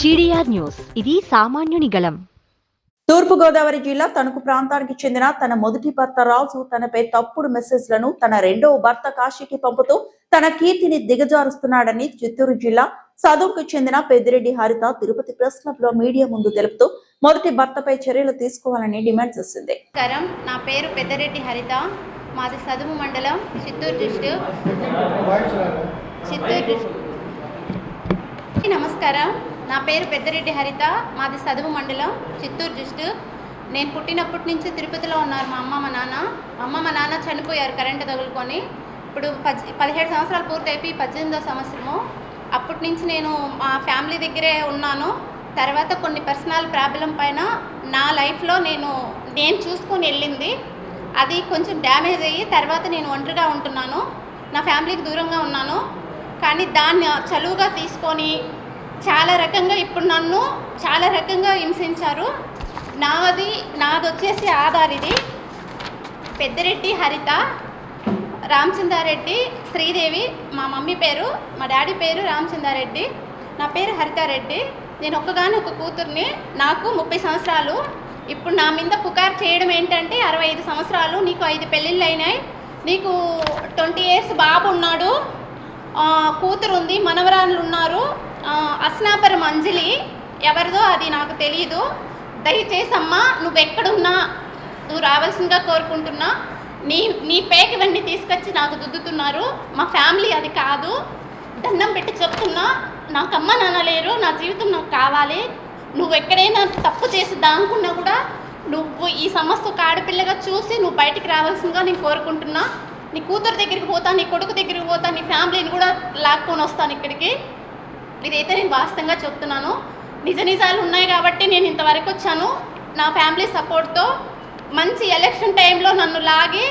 GDR news, ఇది సామాన్యుని గళం. తూర్పుగోదావరి జిల్లా తణుకు ప్రాంతానికి చెందిన తన మొదటి భర్త రాజు తనపై తప్పుడు మెసేజ్లను తన రెండవ భర్త కాశీకి పంపుతూ తన కీర్తిని దిగజారుస్తున్నాడని చిత్తూరు జిల్లా సదువుకు చెందిన పెద్దిరెడ్డి హరిత తిరుపతి ప్రెస్ క్లబ్ లో మీడియా ముందు తెలుపుతూ మొదటి భర్తపై చర్యలు తీసుకోవాలని డిమాండ్ చేసింది. నా పేరు పెద్దిరెడ్డి హరిత, మాది సదువు మండలం, చిత్తూరు డిస్ట్రిక్ట్. నమస్కారం, నా పేరు పెద్దిరెడ్డి హరిత, మాది సదువు మండలం, చిత్తూరు డిస్ట్రిక్ట్. నేను పుట్టినప్పటి నుంచి తిరుపతిలో ఉన్నారు మా అమ్మ మా నాన్న చనిపోయారు కరెంటు తగులుకొని. ఇప్పుడు 17 సంవత్సరాలు పూర్తయిపోయి 18వ సంవత్సరము. అప్పటి నుంచి నేను మా ఫ్యామిలీ దగ్గరే ఉన్నాను. తర్వాత కొన్ని పర్సనల్ ప్రాబ్లం పైన నా లైఫ్లో నేను చూసుకొని వెళ్ళింది అది కొంచెం డ్యామేజ్ అయ్యి తర్వాత నేను ఒంటరిగా ఉంటున్నాను, నా ఫ్యామిలీకి దూరంగా ఉన్నాను. కానీ దాన్ని చలువుగా తీసుకొని చాలా రకంగా ఇప్పుడు నన్ను చాలా రకంగా హింసించారు. నాది వచ్చేసి ఆధార్, ఇది పెద్దిరెడ్డి హరిత, రామచంద్రారెడ్డి, శ్రీదేవి మా మమ్మీ పేరు, మా డాడీ పేరు రామచంద్రారెడ్డి, నా పేరు హరితారెడ్డి. నేను ఒక్కగానొక్క కూతుర్ని, నాకు 30 సంవత్సరాలు. ఇప్పుడు నా మీద పుకారు చేయడం ఏంటంటే 65 సంవత్సరాలు, నీకు 5 పెళ్ళిళ్ళు అయినాయి, నీకు 20 years బాబు ఉన్నాడు, కూతురు ఉంది, మనవరాళ్ళు ఉన్నారు, అస్నాపురం అంజలి ఎవరిదో అది నాకు తెలియదు. దయచేసి అమ్మా నువ్వెక్కడున్నా నువ్వు రావాల్సిందిగా కోరుకుంటున్నా. నీ పేకి ఇవన్నీ తీసుకొచ్చి నాకు దుద్దుతున్నారు. మా ఫ్యామిలీ అది కాదు, దండం పెట్టి చెప్తున్నా. నాకు అమ్మ నాన్న లేరు, నా జీవితం నాకు కావాలి. నువ్వు ఎక్కడైనా తప్పు చేసి దానుకున్నా కూడా నువ్వు ఈ సమస్య ఒక ఆడపిల్లగా చూసి నువ్వు బయటికి రావాల్సిందిగా నేను కోరుకుంటున్నా. నీ కూతురు దగ్గరికి పోతా, నీ కొడుకు దగ్గరికి పోతా, నీ ఫ్యామిలీని కూడా లాక్కొని వస్తాను ఇక్కడికి. ఇదైతే నేను వాస్తవంగా చెప్తున్నాను. నిజాలు ఉన్నాయి కాబట్టి నేను ఇంతవరకు వచ్చాను. నా ఫ్యామిలీ సపోర్ట్తో మంచి ఎలక్షన్ టైంలో నన్ను లాగి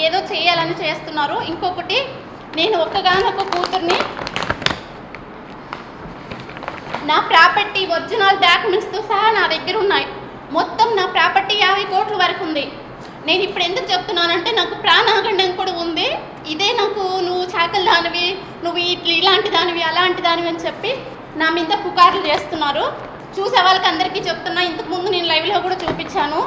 ఏదో చేయాలని చేస్తున్నారు. ఇంకొకటి, నేను ఒక్కగానొక్క కూతుర్ని, నా ప్రాపర్టీ ఒరిజినల్ డాక్యుమెంట్స్తో సహా నా దగ్గర ఉన్నాయి. మొత్తం నా ప్రాపర్టీ 50 కోట్ల వరకు ఉంది. నేను ఇప్పుడు ఎందుకు చెప్తున్నానంటే నాకు ప్రాణాగండం కూడా ఉంది. ఇదే నాకు నువ్వు చాకలి దానివి, నువ్వు ఇలాంటి దానివి, అలాంటి దానివి అని చెప్పి నా మీద పుకార్లు చేస్తున్నారు. చూసే వాళ్ళకి అందరికీ చెప్తున్నా, ఇంతకుముందు నేను లైవ్లో కూడా చూపించాను.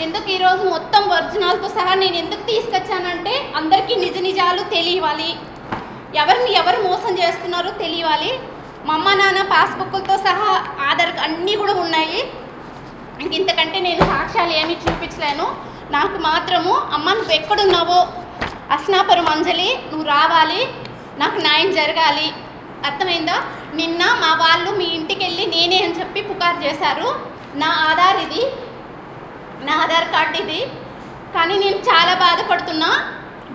ఎందుకు ఈరోజు మొత్తం ఒరిజినల్తో సహా నేను ఎందుకు తీసుకొచ్చానంటే అందరికీ నిజాలు తెలియాలి, ఎవరు మోసం చేస్తున్నారో తెలియాలి. మా అమ్మ నాన్న పాస్బుక్లతో సహా ఆధార్ అన్నీ కూడా ఉన్నాయి. ఇంతకంటే నేను సాక్ష్యాలు ఏమీ చూపించలేను. నాకు మాత్రము అమ్మ నువ్వు ఎక్కడున్నావో అస్నాపురం అంజలి, నువ్వు రావాలి, నాకు న్యాయం జరగాలి, అర్థమైందా? నిన్న మా వాళ్ళు మీ ఇంటికి వెళ్ళి నేనే అని చెప్పి పుకారు చేశారు. నా ఆధార్ ఇది, నా ఆధార్ కార్డు ఇది. కానీ నేను చాలా బాధపడుతున్నా,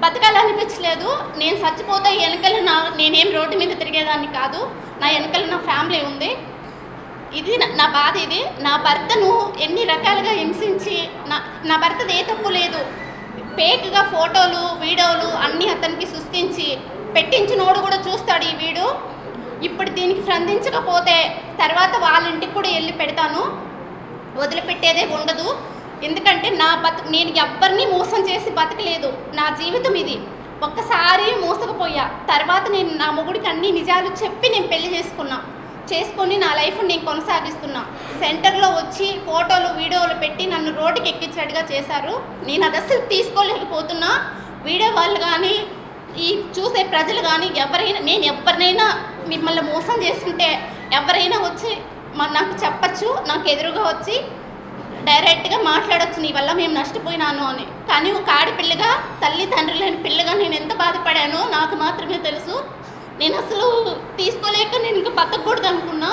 బతకాలనిపించలేదు. నేను చచ్చిపోతే వెనకల నేనేం రోడ్డు మీద తిరిగేదాన్ని కాదు, నా వెనకల నా ఫ్యామిలీ ఉంది. ఇది నా బాధ. ఇది నా భర్తను ఎన్ని రకాలుగా హింసించి, నా భర్తది ఏ తప్పు లేదు, ఫేక్గా ఫోటోలు వీడియోలు అన్నీ అతనికి సృష్టించి పెట్టించినోడు కూడా చూస్తాడు ఈ వీడియో. ఇప్పుడు దీనికి స్పందించకపోతే తర్వాత వాళ్ళ ఇంటికి కూడా వెళ్ళి పెడతాను, వదిలిపెట్టేదే ఉండదు. ఎందుకంటే నేను ఎవ్వరిని మోసం చేసి బతకలేదు. నా జీవితం ఇది. ఒక్కసారి మోసకపోయా, తర్వాత నేను నా మొగుడికి అన్ని నిజాలు చెప్పి నేను పెళ్లి చేసుకొని నా లైఫ్ నేను కొనసాగిస్తున్నా. సెంటర్లో వచ్చి ఫోటోలు వీడియోలు పెట్టి నన్ను రోడ్డుకి ఎక్కించేట్టుగా చేశారు. నేను అది అసలు తీసుకోలేకపోతున్నా. వీడియో వాళ్ళు కానీ ఈ చూసే ప్రజలు కానీ నేను ఎవరినైనా మిమ్మల్ని మోసం చేస్తుంటే ఎవరైనా వచ్చి నాకు చెప్పచ్చు, నాకు ఎదురుగా వచ్చి డైరెక్ట్గా మాట్లాడచ్చు, నీ వల్ల మేము నష్టపోయినాను అని. కానీ ఒక ఆడపిల్లగా, తల్లి తండ్రి లేని పిల్లగా నేను ఎంత బాధపడానో నాకు మాత్రమే తెలుసు. నేను అసలు తీసుకోలేక నేను ఇంకా బతకూడదు అనుకున్నా.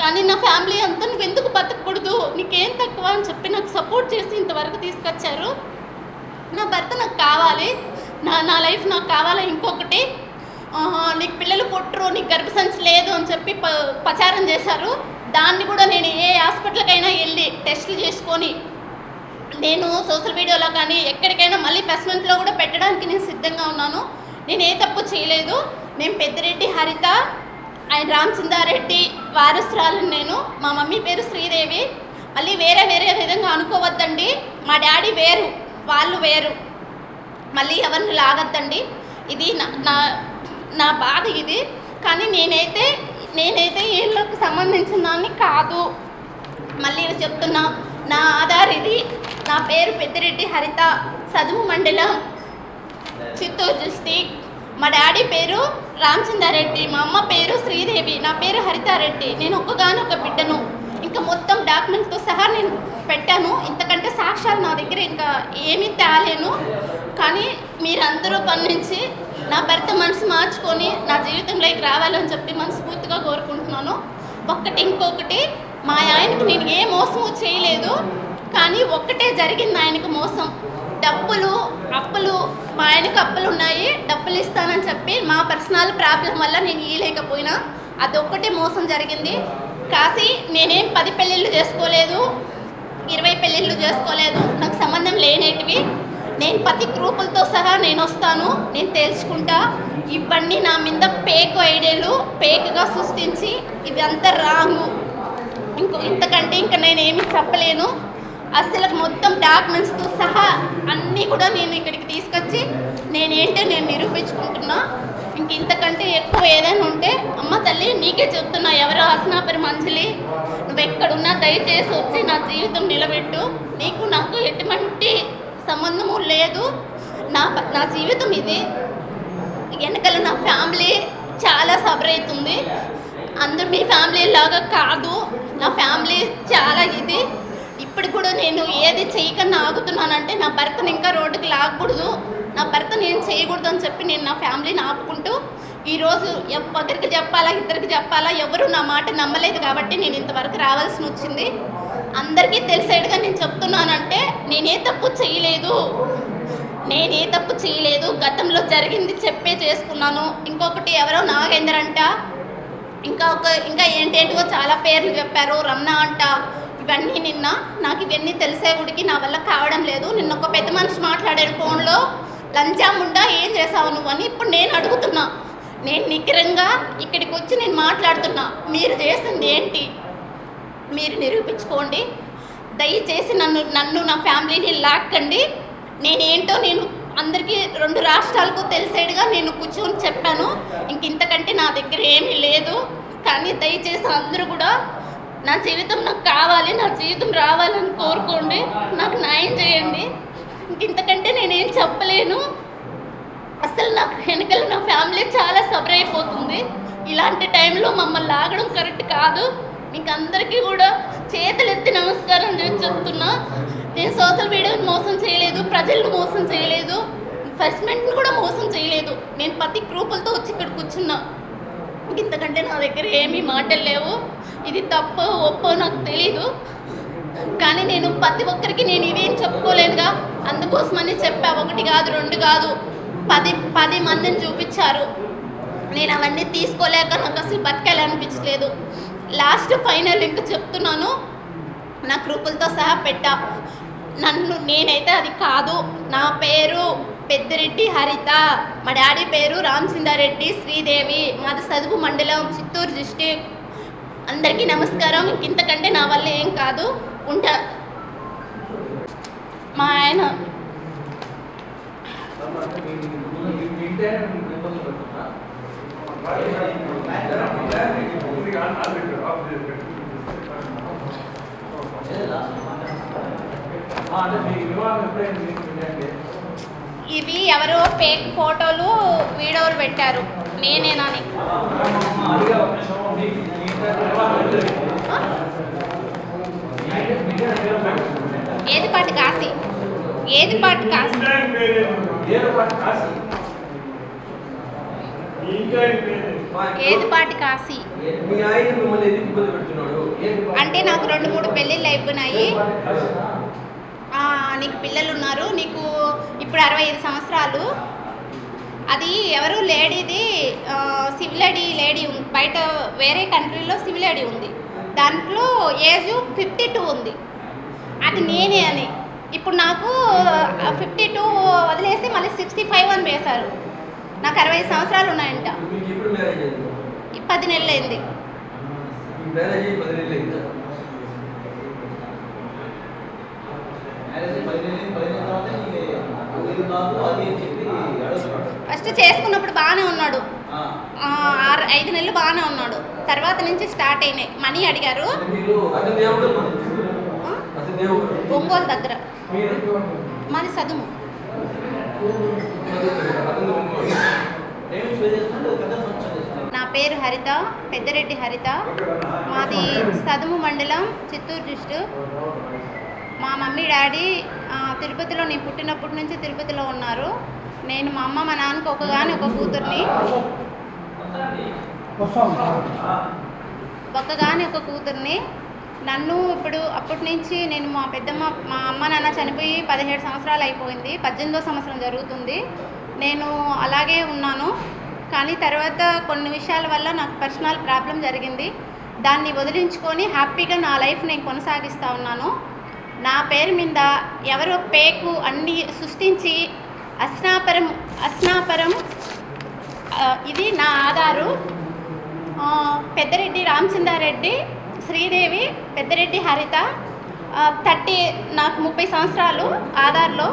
కానీ నా ఫ్యామిలీ అంతా నువ్వు ఎందుకు బతకూడదు, నీకేం తక్కువ అని చెప్పి నాకు సపోర్ట్ చేసి ఇంతవరకు తీసుకొచ్చారు. నా భర్త నాకు కావాలి, నా లైఫ్ నాకు కావాలి. ఇంకొకటి, నీకు పిల్లలు పుట్టరు, నీకు గర్భసంచి లేదు అని చెప్పి ప్రచారం చేశారు. దాన్ని కూడా నేను ఏ హాస్పిటల్కైనా వెళ్ళి టెస్టులు చేసుకొని నేను సోషల్ మీడియాలో కానీ ఎక్కడికైనా మళ్ళీ ప్రెస్మెంట్లో కూడా పెట్టడానికి నేను సిద్ధంగా ఉన్నాను. నేను ఏ తప్పు చేయలేదు. నేను పెద్దిరెడ్డి హరిత, ఆయన రామచంద్రారెడ్డి వారసురాలని. నేను, మా మమ్మీ పేరు శ్రీదేవి. మళ్ళీ వేరే విధంగా అనుకోవద్దండి. మా డాడీ వేరు, వాళ్ళు వేరు, మళ్ళీ ఎవరిని లాగద్దండి. ఇది నా బాధ ఇది. కానీ నేనైతే నేనైతే వీళ్ళకి సంబంధించిన దాన్ని కాదు. మళ్ళీ చెప్తున్నా, నా ఆధార్ ఇది. నా పేరు పెద్దిరెడ్డి హరిత, సదుము మండలం, చిత్తూరు డిస్టిక్. మా డాడీ పేరు రామచంద్రారెడ్డి, మా అమ్మ పేరు శ్రీదేవి, నా పేరు హరితారెడ్డి. నేను ఒక్కగానొక్క బిడ్డను. ఇంకా మొత్తం డాక్యుమెంట్తో సహా నేను పెట్టాను. ఇంతకంటే సాక్ష్యాలు నా దగ్గర ఇంకా ఏమీ తేలేను. కానీ మీరందరూ పనిచేసి నా భర్త మనసు మార్చుకొని నా జీవితంలోకి రావాలని చెప్పి మనస్ఫూర్తిగా కోరుకుంటున్నాను. ఇంకొకటి, మా ఆయనకు నేను ఏ మోసము చేయలేదు. కానీ ఒక్కటే జరిగింది ఆయనకు మోసం. అప్పులు మా ఆయనకు అప్పులు ఉన్నాయి, డబ్బులు ఇస్తానని చెప్పి మా పర్సనల్ ప్రాబ్లం వల్ల నేను ఇవ్వలేకపోయినా అదొక్కటే మోసం జరిగింది. కాసి నేనేం 10 పెళ్ళిళ్ళు చేసుకోలేదు, 20 పెళ్ళిళ్ళు చేసుకోలేదు, నాకు సంబంధం లేనేటివి. నేను ప్రతి గ్రూపులతో సహా నేను వస్తాను, నేను తెలుసుకుంటా. ఇవన్నీ నా మీద పేక్ ఐడియాలు పేక్గా సృష్టించి ఇదంతా రాంగు. ఇంతకంటే ఇంకా నేనేమి చెప్పలేను. అసలు మొత్తం డాక్యుమెంట్స్తో సహా అన్నీ కూడా నేను ఇక్కడికి తీసుకొచ్చి నేనేంటో నేను నిరూపించుకుంటున్నా. ఇంతకంటే ఎక్కువ ఏదైనా ఉంటే అమ్మ తల్లి నీకే చెప్తున్నా, ఎవరో హసనాపురి మంజలి, నువ్వు ఎక్కడున్నా దయచేసి వచ్చి నా జీవితం నిలబెట్టు. నీకు నాకు ఎటువంటి సంబంధము లేదు. నా జీవితం ఇది. వెనకాల నా ఫ్యామిలీ చాలా సఫర్ అవుతుంది. అందరూ మీ ఫ్యామిలీ లాగా కాదు, నా ఫ్యామిలీ చాలా ఇది. ఇప్పుడు కూడా నేను ఏది చేయకన్నా ఆగుతున్నానంటే నా భర్తను ఇంకా రోడ్డుకి లాగకూడదు, నా భర్త నేను చేయకూడదు అని చెప్పి నేను నా ఫ్యామిలీని ఆపుకుంటూ ఈరోజు ఒకరికి చెప్పాలా, ఇద్దరికి చెప్పాలా, ఎవరు నా మాట నమ్మలేదు కాబట్టి నేను ఇంతవరకు రావాల్సి వచ్చింది. అందరికీ తెలిసేట్టుగా నేను చెప్తున్నానంటే నేనే తప్పు చేయలేదు. గతంలో జరిగింది చెప్పే చేసుకున్నాను. ఇంకొకటి ఎవరో నాగేందర్ అంట, ఇంకా ఏంటేంటివో చాలా పేర్లు చెప్పారు, రమణ అంట. ఇవన్నీ నాకు ఇవన్నీ తెలిసే గుడికి నా వల్ల కావడం లేదు. నిన్న ఒక పెద్ద మనిషి మాట్లాడారు ఫోన్లో, లంచాముండా ఏం చేసావు నువ్వు అని. ఇప్పుడు నేను అడుగుతున్నా, నేను నిగ్రహంగా ఇక్కడికి వచ్చి నేను మాట్లాడుతున్నా, మీరు చేసింది ఏంటి మీరు నిరూపించుకోండి. దయచేసి నన్ను నా ఫ్యామిలీని లాక్కండి. నేనేంటో నేను అందరికీ 2 రాష్ట్రాలకు తెలిసేట్టుగా నేను కూర్చొని చెప్పాను. ఇంతకంటే నా దగ్గర ఏమీ లేదు. కానీ దయచేసి అందరూ కూడా నా జీవితం నాకు కావాలి, నా జీవితం రావాలని కోరుకోండి, నాకు న్యాయం చేయండి. ఇంతకంటే నేనేం చెప్పలేను. అసలు నాకు వెనకాల నా ఫ్యామిలీ చాలా సఫర్ అయిపోతుంది. ఇలాంటి టైంలో మమ్మల్ని లాగడం కరెక్ట్ కాదు. మీకు అందరికీ కూడా చేతులెత్తి నమస్కారం చేసి చెప్తున్నా, నేను సోషల్ మీడియాని మోసం చేయలేదు, ప్రజలను మోసం చేయలేదు, ఇన్వెస్ట్మెంట్ని కూడా మోసం చేయలేదు. నేను ప్రతి గ్రూపులతో వచ్చి ఇక్కడ కూర్చున్నా. ఇంతకంటే నా దగ్గర ఏమీ మాటలు లేవు. ఇది తప్పో ఒప్పో నాకు తెలీదు. కానీ నేను ప్రతి ఒక్కరికి నేను ఇవేం చెప్పుకోలేనుగా, అందుకోసమని చెప్పా. 1 కాదు 2 కాదు 10 మందిని చూపించారు. నేను అవన్నీ తీసుకోలేక నాకు అసలు బతకాలనిపించలేదు. లాస్ట్ ఫైనల్ ఇంకా చెప్తున్నాను, నా గ్రూపులతో సహా పెట్టా. నేనైతే అది కాదు. నా పేరు పెద్దిరెడ్డి హరిత, మా డాడీ పేరు రామచంద్రారెడ్డి, శ్రీదేవి, మాది సదుము మండలం, చిత్తూరు డిస్టిక్. అందరికీ నమస్కారం. ఇంతకంటే నా వల్ల ఏం కాదు. ఉంటా. మా ఆయన ఇవి ఎవరో ఫేక్ ఫోటోలు వీడియోలు పెట్టారు, నేనేనని. ఏదిపాటి కాశీ అంటే నాకు 2-3 పెళ్ళిళ్ళు అయిపోయినాయి. నీకు పిల్లలు ఉన్నారు, నీకు ఇప్పుడు 65 సంవత్సరాలు. అది ఎవరు లేడీది, సివిల్ లేడీ ఉంది, బయట వేరే కంట్రీలో సివిల్ ఉంది, దాంట్లో ఏజ్ 52 ఉంది. అది నేనే అని. ఇప్పుడు నాకు 52 వదిలేసి మళ్ళీ 65 అని వేశారు. నాకు 65 సంవత్సరాలు ఉన్నాయంట. 10 నెలలు అయింది. ఫస్ట్ చేసుకున్నప్పుడు బాగానే ఉన్నాడు, 5 నెలలు బాగానే ఉన్నాడు. తర్వాత నుంచి స్టార్ట్ అయినాయి. మనీ అడిగారు. ఒంగోలు దగ్గర. మాది సదుము. నా పేరు హరిత, పెద్దరెడ్డి హరిత. మాది సదుము మండలం, చిత్తూరు డిస్ట్రిక్ట్. మా మమ్మీ డాడీ తిరుపతిలో, నేను పుట్టినప్పటి నుంచి తిరుపతిలో ఉన్నారు. నేను మా అమ్మ మా నాన్నకి ఒక కూతుర్ని. ఒక కూతుర్ని. నన్ను ఇప్పుడు అప్పటి నుంచి నేను మా అమ్మ నాన్న చనిపోయి 17 సంవత్సరాలు అయిపోయింది. 18వ సంవత్సరం జరుగుతుంది. నేను అలాగే ఉన్నాను. కానీ తర్వాత కొన్ని విషయాల వల్ల నాకు పర్సనల్ ప్రాబ్లం జరిగింది. దాన్ని వదిలించుకొని హ్యాపీగా నా లైఫ్ నేను కొనసాగిస్తూ ఉన్నాను. నా పేరు మీద ఎవరో పేకు అన్నీ సృష్టించి అస్నాపురం ఇది నా ఆధారు. పెద్దరెడ్డి రామచంద్రారెడ్డి, శ్రీదేవి, పెద్దరెడ్డి హరిత, నాకు 30 సంవత్సరాలు ఆధార్లో.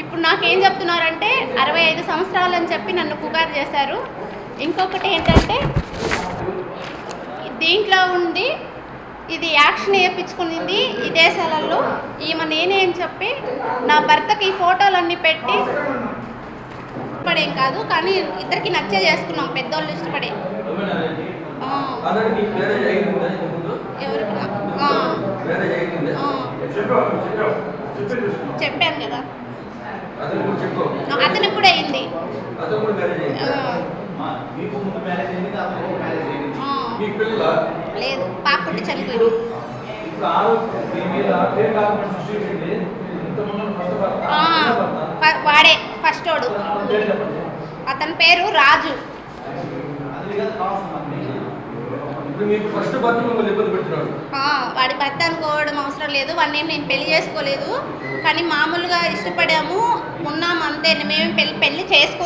ఇప్పుడు నాకేం చెప్తున్నారంటే 65 సంవత్సరాలు అని చెప్పి నన్ను పుకారు చేశారు. ఇంకొకటి ఏంటంటే దీంట్లో ఉంది, ఇది యాక్షన్ వేయించుకునింది ఈ దేశాలలో ఈమె నేనే అని చెప్పి నా భర్తకి ఫోటోలన్నీ పెట్టి ఇష్టపడేం కాదు, కానీ ఇద్దరికి నచ్చే చేసుకున్నాం, పెద్దోళ్ళు ఇష్టపడే. చెప్పాను కదా, అతనికి కూడా అయింది. లేదు, పాప పుట్టి చనిపోయింది. వాడే ఫస్ట్ వాడు. అతని పేరు రాజు. వాడి భర్త అనుకోవడం అవసరం లేదు. వాడిని నేను పెళ్లి చేసుకోలేదు, కానీ మామూలుగా ఇష్టపడాము, ఉన్నాము అంతే. మేము పెళ్లి చేసుకుంది